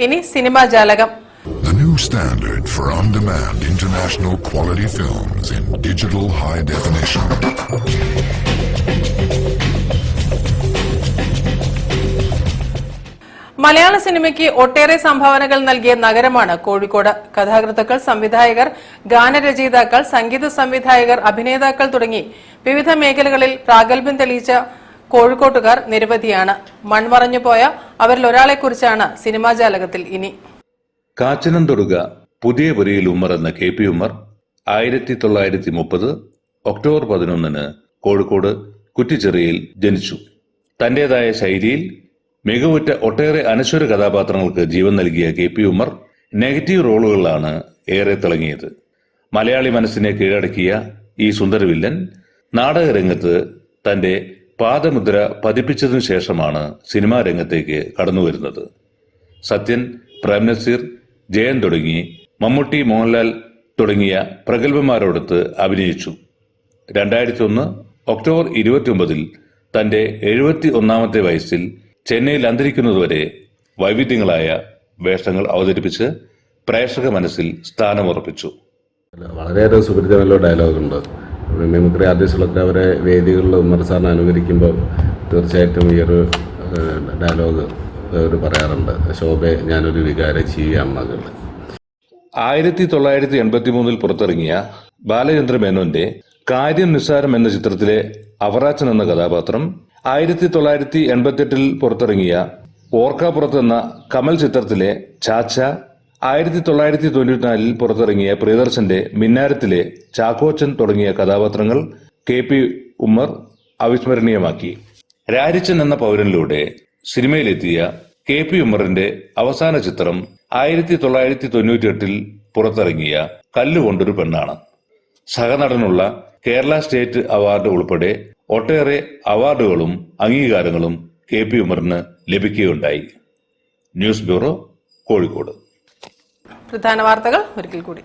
ഇനി സിനിമാ ജാലകം. The new standard for on-demand international quality films in digital high definition. മലയാള സിനിമയ്ക്ക് ഒട്ടേറെ സംഭാവനകൾ നൽകിയ നഗരമാണ് കോഴിക്കോട്. കഥാകൃത്തുക്കൾ, സംവിധായകർ, ഗാനരചയിതാക്കൾ, സംഗീത സംവിധായകർ, അഭിനേതാക്കൾ തുടങ്ങി വിവിധ മേഖലകളിൽ പ്രാഗൽഭ്യം തെളിയിച്ച കോഴിക്കോട്ടുകാർ നിരവധിയാണ്. മൺമറഞ്ഞുപോയ അവരിൽ ഒരാളെക്കുറിച്ചാണ് സിനിമാ ജാലകത്തിൽ ഇനി. കാച്ചനം തൊടുക പുതിയ പുരയിൽ ഉമ്മർ എന്ന KP ഉമ്മർ 1930 ഒക്ടോബർ 11 കോഴിക്കോട് കുറ്റിച്ചിറയിൽ ജനിച്ചു. തന്റേതായ ശൈലിയിൽ മികവുറ്റ ഒട്ടേറെ അനശ്വര കഥാപാത്രങ്ങൾക്ക് ജീവൻ നൽകിയ KP ഉമ്മർ നെഗറ്റീവ് റോളുകളിലാണ് ഏറെ തിളങ്ങിയത്. മലയാളി മനസ്സിനെ കീഴടക്കിയ ഈ സുന്ദരവില്ലൻ നാടകരംഗത്ത് തന്റെ പാദമുദ്ര പതിപ്പിച്ചതിനു ശേഷമാണ് സിനിമാ രംഗത്തേക്ക് കടന്നുവരുന്നത്. സത്യൻ, പ്രേംനസീർ, ജയൻ തുടങ്ങി മമ്മൂട്ടി, മോഹൻലാൽ തുടങ്ങിയ പ്രഗത്ഭന്മാരോടൊത്ത് അഭിനയിച്ചു. 2001 ഒക്ടോബർ 29 തന്റെ 71ാമത്തെ വയസ്സിൽ ചെന്നൈയിൽ അന്തരിക്കുന്നതുവരെ വൈവിധ്യങ്ങളായ വേഷങ്ങൾ അവതരിപ്പിച്ച് പ്രേക്ഷക മനസ്സിൽ സ്ഥാനമുറപ്പിച്ചു. വളരെയേറെ സുപരിചിതമല്ലോ ഡയലോഗുണ്ട്. മിമിക്രി ആർട്ടിസ്റ്റുകളൊക്കെ അവരെ വേദികളിൽ ഉമ്മർ സാറിനെ അനുകരിക്കുമ്പോൾ തീർച്ചയായിട്ടും ഈ ഒരു ഡയലോഗ് അവർ പറയാറുണ്ട്. ശോഭെ, ഞാനൊരു വികാര ജീവിയാണ് മകൾ. 1983 പുറത്തിറങ്ങിയ ബാലചന്ദ്ര മേനോന്റെ കാര്യം നിസ്സാരം എന്ന ചിത്രത്തിലെ അവറാച്ചൻ എന്ന കഥാപാത്രം, 1988 പുറത്തിറങ്ങിയ ഓർക്കാപ്പുറത്ത് എന്ന കമൽ ചിത്രത്തിലെ ചാച്ച, 1994 പുറത്തിറങ്ങിയ പ്രിയദർശന്റെ മിന്നാരത്തിലെ ചാക്കോച്ചൻ തുടങ്ങിയ കഥാപാത്രങ്ങൾ KP ഉമ്മർ അവിസ്മരണീയമാക്കി. രാരിച്ചൻ എന്ന പൗരനിലൂടെ സിനിമയിലെത്തിയ KP ഉമ്മറിന്റെ അവസാന ചിത്രം 1998 പുറത്തിറങ്ങിയ കല്ലുകൊണ്ടൊരു പെണ്ണാണ്. സഹനടനുള്ള കേരള സ്റ്റേറ്റ് അവാർഡ് ഉൾപ്പെടെ ഒട്ടേറെ അവാർഡുകളും അംഗീകാരങ്ങളും KP ഉമ്മറിന് ലഭിക്കുകയുണ്ടായി. News bureau, Kozhikode. പ്രധാന വാർത്തകൾ ഒരിക്കൽ കൂടി.